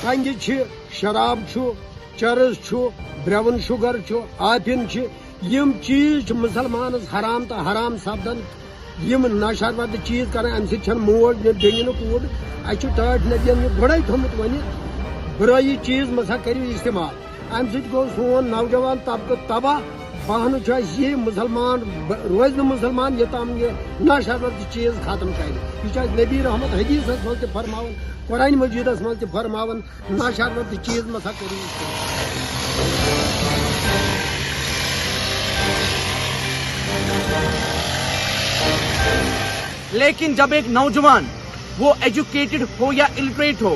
کنگہ شراب چرس برون sugar آفین M چیز مسلمان حرام تو حرام سپدان یم نشہ ود چیز کر ام سی موج بیٚنہِ کوٗر اَسہِ چھُ ٹاٹھ نبیَن یہِ گۄڈَے تھوٚمُت ؤنِتھ برٲیی چیز مَسا کٔرِو استعمال ام سۭتۍ گوٚو سون نوجوان طبقہٕ تباہ بہانہٕ چھُ اَسہِ یہِ مسلمان روزِ نہٕ مسلمان یوٚتام یہِ نشہ ود چیز ختم کرِ یہِ چھُ اَسہِ نبی رحمت حدیثس منٛز تہِ فرماوان قرآن مجیدس منٛز تہِ فرماوان نشہ ود چیز مَسا کٔرِو استعمال. لیکن جب ایک نوجوان وہ ایجوکیٹڈ ہو یا الٹریٹ ہو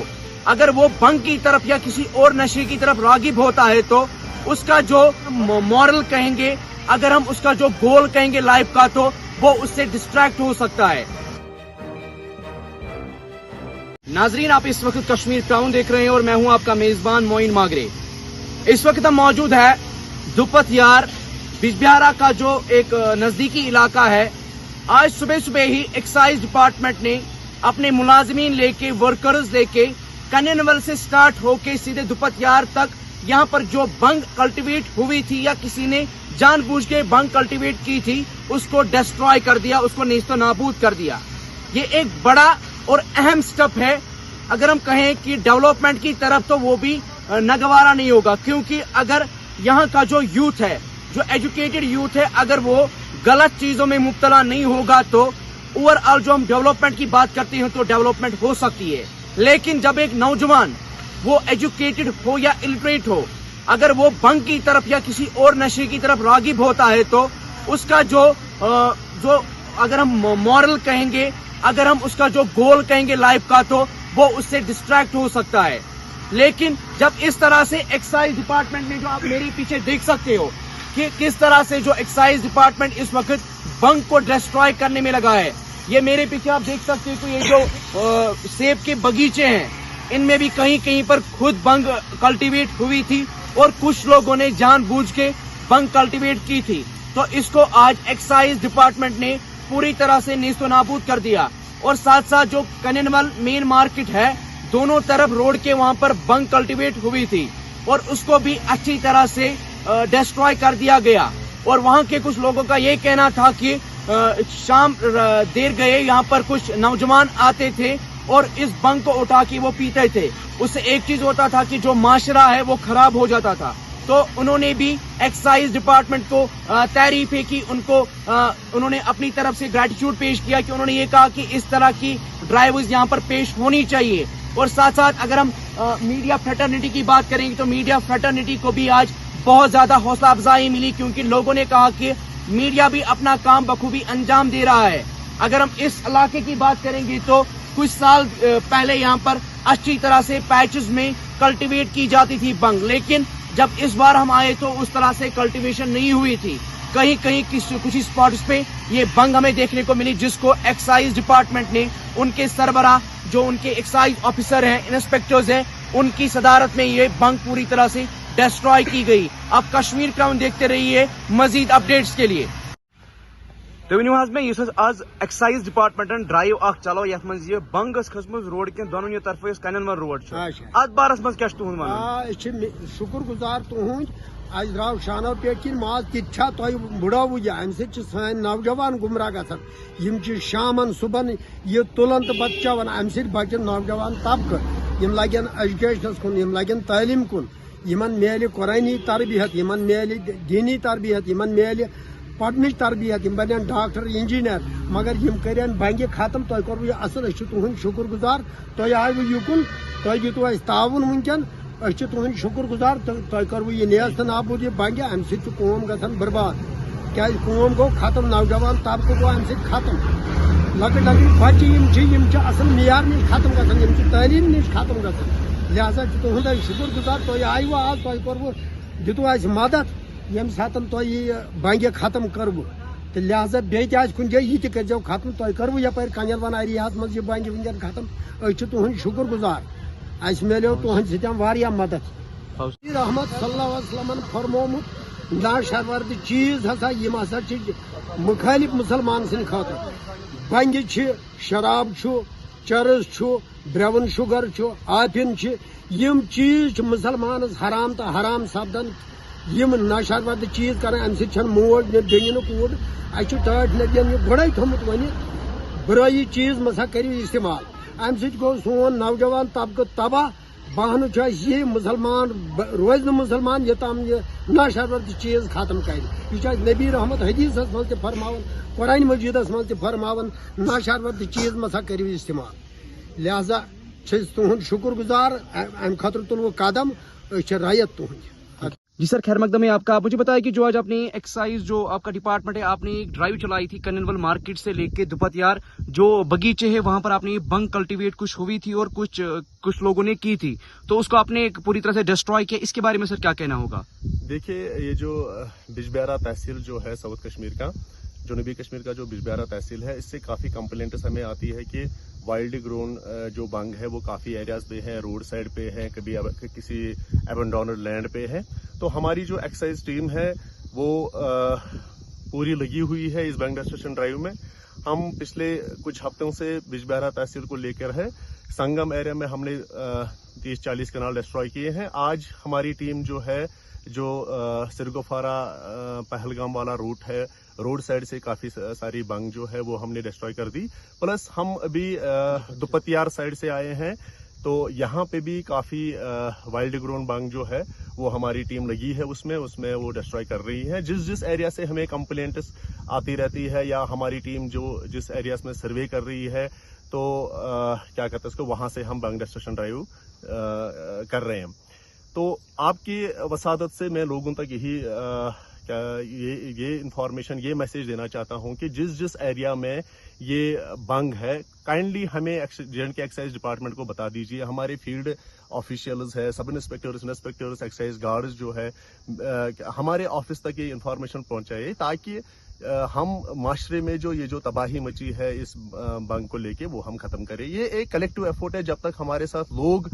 اگر وہ بھنگ کی طرف یا کسی اور نشے کی طرف راغب ہوتا ہے تو اس کا جو مورل کہیں گے اگر ہم اس کا جو گول کہیں گے لائف کا تو وہ اس سے ڈسٹریکٹ ہو سکتا ہے. ناظرین آپ اس وقت کشمیر ٹاؤن دیکھ رہے ہیں اور میں ہوں آپ کا میزبان معین ماگرے. اس وقت ہم موجود ہے دپت یار بجبہارا کا جو ایک نزدیکی علاقہ ہے. آج صبح صبح ہی ایکسائز ڈپارٹمنٹ نے اپنے ملازمین لے کے ورکرز لے کے کنینول سے سٹارٹ ہو کے سیدھے دپت یار تک یہاں پر جو بنگ کلٹیویٹ ہوئی تھی یا کسی نے جان بوجھ کے بنگ کلٹیویٹ کی تھی اس کو ڈسٹرائے کر دیا, اس کو نیست و نابود کر دیا. یہ ایک بڑا اور اہم سٹیپ ہے. اگر ہم کہیں کہ ڈیولپمنٹ کی طرف تو وہ بھی ناگوارا نہیں ہوگا کیونکہ اگر یہاں کا جو یوتھ ہے جو ایجوکیٹڈ یوتھ ہے اگر وہ غلط چیزوں میں مبتلا نہیں ہوگا تو اوور آل جو ہم ڈیولپمنٹ کی بات کرتے ہیں تو ڈیولپمنٹ ہو سکتی ہے. لیکن جب ایک نوجوان وہ ایجوکیٹڈ ہو یا الٹریٹ ہو اگر وہ بھنگ کی طرف یا کسی اور نشے کی طرف راغب ہوتا ہے تو اس کا جو اگر ہم مورل کہیں گے اگر ہم اس کا جو گول کہیں گے لائف کا تو وہ اس سے ڈسٹریکٹ ہو سکتا ہے. لیکن جب اس طرح سے ایکسائز ڈپارٹمنٹ نے جو آپ میرے پیچھے دیکھ سکتے ہو کہ کس طرح سے جو ایکسائز ڈپارٹمنٹ اس وقت بنگ کو ڈسٹرائے کرنے میں لگا ہے. یہ میرے پیچھے آپ دیکھ سکتے ہیں کہ یہ جو سیب کے باغیچے ہیں ان میں بھی کہیں کہیں پر خود بنگ کلٹیویٹ ہوئی تھی اور کچھ لوگوں نے جان بوجھ کے بنگ کلٹیویٹ کی تھی. تو اس کو آج ایکسائز ڈپارٹمنٹ نے پوری طرح سے نیست و نابود کر دیا. اور ساتھ ساتھ جو کنینول مین مارکیٹ ہے دونوں طرف روڈ کے وہاں پر بنگ کلٹیویٹ ہوئی تھی اور اس کو بھی اچھی طرح سے ڈسٹرائے کر دیا گیا. اور وہاں کے کچھ لوگوں کا یہ کہنا تھا کہ شام دیر گئے یہاں پر کچھ نوجوان آتے تھے اور اس بنگ کو اٹھا کے وہ پیتے تھے. اس سے ایک چیز ہوتا تھا کہ جو معاشرہ ہے وہ خراب ہو جاتا تھا. تو انہوں نے بھی ایکسائز ڈپارٹمنٹ کو تعریفیں کی, انہوں نے اپنی طرف سے گریٹیٹیوڈ پیش کیا کہ انہوں نے یہ کہا کہ اس طرح کی ڈرائیورز یہاں پر پیش ہونی چاہیے. اور ساتھ ساتھ اگر ہم میڈیا فریٹرنیٹی کی بات کریں گے تو میڈیا فریٹرنیٹی کو بھی آج بہت زیادہ حوصلہ افزائی ملی کیونکہ لوگوں نے کہا کہ میڈیا بھی اپنا کام بخوبی انجام دے رہا ہے. اگر ہم اس علاقے کی بات کریں گے تو کچھ سال پہلے یہاں پر اچھی طرح سے پیچز میں کلٹیویٹ کی جاتی تھی بنگ, لیکن جب اس بار ہم آئے تو اس طرح سے کلٹیویشن نہیں ہوئی تھی. کہیں کہیں کچھ اسپاٹس پہ یہ بنگ ہمیں دیکھنے کو ملی جس کو ایکسائز ڈپارٹمنٹ نے ان کے سربراہ جو ان کے ایکسائز آفیسر ہیں انسپیکٹرز ہیں ان کی صدارت میں یہ بنگ پوری طرح سے ڈسٹرائے کی گئی. آپ کشمیر ٹاؤن دیکھتے رہیے مزید اپڈیٹس کے لیے. تو ونیو حظ میں یس آز ایکسائز ڈپارٹمنٹن ڈرائیو اخ چلو یتھ مز یہ بنگ کھسمز روڈ کن دونوں طرف کنینول روڈ ات بارس مز کیا تہد ون؟ شکر گزار تہند اس درو شانو پیٹ کن ماز تہ تہ بڑو یہ ام سان نوجوان گمراہ گھان شامن صبح یہ تلان تو پتہ چون ام سی بچن نوجوان طبقہ یم لگن ایجوکیشنس کن یم لگن تعلیم کن یمن میل قرآنی تربیت یمن میل دینی تربیت یمن میل پڑھنچ تربیت یم بنن ڈاکٹر انجینئر مگر یم کرن بنگہ ختم. تہ کرو یہ اصل اس تہند شکر گزار تہ آو یکن تہ دیتو اس تعاون ونکن اس تہند شکر گزار تہ کرو یہ نیست نابود یہ بنگہ ام سی قوم گھن برباد کیا قوم گو ختم نوجوان طبقہ گو ام سی ختم. لکٹ لکٹ بچہ یم اصل معیار نش ختم گھن یم تعلیم نش ختم گھن. لہذا تہند شکر گزار تہ آو آج تہ کرو دیتو اس مدد یم ساتن تہ یہ بنگہ ختم کرو تو لہذا بیت کن جائے یہ ترو ختم تہ کرو یپ کنیلون ایریا مز یہ بنگہ ونکن ختم. اس تہند شکر گزار اس ملو تہند ستم واریاہ مدد. رحمت صلی اللہ علیہ وسلم فرمومت ناشرورد چیز ہسا یم ہسا مخالف مسلمان سن خاطر بنگہ شراب چرس برون شوگر آفین یم چیز چھ مسلمانس حرام تو حرام سپدان یم نشہ ود چیز کران امہ سۭتۍ چھنہٕ موج نہ بیٚنہِ نہ کوٗر اَسہِ چھُ ٹٲٹھۍ نبیَن یہِ گۄڈَے تھوٚمُت ؤنِتھ برٲیی چیز مَسا کٔرِو استعمال امہ سۭتۍ گوٚو سون نوجوان طبقہٕ تباہ بہانہٕ چھُ اَسہِ یہِ مُسلمان روزِ نہٕ مُسلمان یوٚتام یہِ نشہ ود چیز ختم کرِ یہِ چھُ اَسہِ نبی رحمت حدیثس منٛز تہِ فرماوان قرآن مجیدس منٛز تہِ فرماوان نشہ ود چیز مَسا کٔرِو استعمال لہذا چھِ أسۍ تُہُنٛد شُکر گُزار امہِ خٲطرٕ تُلوٕ قدم أسۍ چھِ رعیت تُہٕنٛدۍ جی سر خیر مقدم ہے آپ کا. آپ مجھے بتائیں کہ جو آج آپ نے ایکسائز جو آپ کا ڈپارٹمنٹ ہے آپ نے ایک ڈرائیو چلائی تھی کننول مارکیٹ سے لے کے دپت یار جو بغیچے ہے وہاں پر آپ نے یہ بنگ کلٹیویٹ کچھ ہوئی تھی اور کچھ لوگوں نے کی تھی تو اس کو آپ نے پوری طرح سے ڈسٹروائے کیا. اس کے بارے میں سر کیا کہنا ہوگا؟ دیکھیے یہ جو بجبہارہ تحصیل جو ہے ساؤتھ کشمیر کا جنوبی کشمیر کا جو بجبہارہ تحصیل ہے اس سے کافی کمپلینٹس ہمیں آتی ہے کہ وائلڈ گرون جو بنگ ہے وہ کافی ایریاز پہ ہے, روڈ سائڈ پہ ہے, کبھی کسی ایبنڈونڈ لینڈ پہ ہے. تو ہماری جو ایکسائز ٹیم ہے وہ پوری لگی ہوئی ہے اس بنگ ڈسٹرکشن ڈرائیو میں. ہم پچھلے کچھ ہفتوں سے بجبہارہ تحصیل کو لے کر ہے سنگم ایریا میں ہم نے 30-40 کنال ڈسٹروائے کیے ہیں. آج ہماری ٹیم جو ہے جو سرگوفارا پہلگام والا روٹ ہے روڈ سائڈ سے کافی ساری بنگ جو ہے وہ ہم نے ڈسٹروائے کر دی. پلس ہم ابھی دپتیار سائڈ سے آئے ہیں تو یہاں پہ بھی کافی وائلڈ گرون بنگ جو ہے وہ ہماری ٹیم لگی ہے اس میں وہ ڈسٹروائے کر رہی ہے. جس ایریا سے ہمیں کمپلینٹس آتی رہتی ہے یا ہماری ٹیم جو جس ایریاز میں سروے کر رہی ہے تو کیا کہتے ہیں اس کو وہاں سے ہم بنگ ڈسٹرکشن ڈرائیو کر رہے ہیں. تو آپ کی وسادت سے میں لوگوں تک یہی یہ انفارمیشن یہ میسج دینا چاہتا ہوں کہ جس ایریا میں یہ بنگ ہے کائنڈلی ہمیں جے کے ایکسائز ڈپارٹمنٹ کو بتا دیجیے. ہمارے فیلڈ آفیشیلز ہے, سب انسپیکٹرز, ایکسائز گارڈز جو ہے ہمارے آفس تک یہ انفارمیشن پہنچائے تاکہ ہم معاشرے میں جو تباہی مچی ہے اس بنگ کو لے کے وہ ہم ختم کریں. یہ ایک کلیکٹیو ایفورٹ ہے. جب تک ہمارے ساتھ لوگ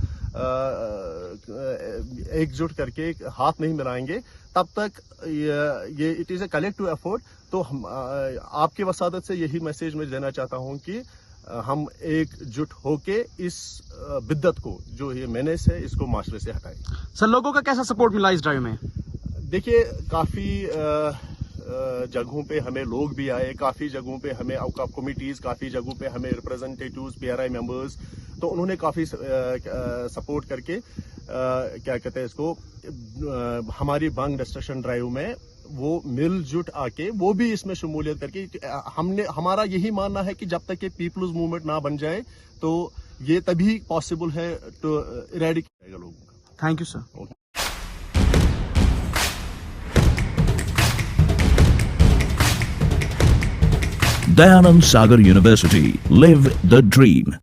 ایک جٹ کر کے ہاتھ نہیں ملائیں گے تب تک یہ it is a collective effort. تو آپ کی وسادت سے یہی میسج میں دینا چاہتا ہوں کہ ہم ایک جٹ ہو کے اس بدت کو جو یہ مینس ہے اس کو معاشرے سے ہٹائیں. سر لوگوں کا کیسا سپورٹ ملا اس ڈرائیو میں؟ دیکھیے کافی جگہوں پہ ہمیں لوگ بھی آئے, کافی جگہوں پہ ہمیں اوقاف کمیٹیز, کافی جگہوں پہ ہمیں ریپرزنٹیٹیوز PRI ممبرز, تو انہوں نے کافی سپورٹ کر کے کیا کہتے ہیں اس کو ہماری بنگ ڈسٹرکشن ڈرائیو میں وہ مل جٹ آ کے وہ بھی اس میں شمولیت کر کے ہمارا یہی ماننا ہے کہ جب تک کہ پیپلز موومنٹ نہ بن جائے تو یہ تبھی پاسبل ہے ٹو ایریڈیکیٹ لوگوں کا. Thank you sir. Dayanand Sagar University. Live the dream.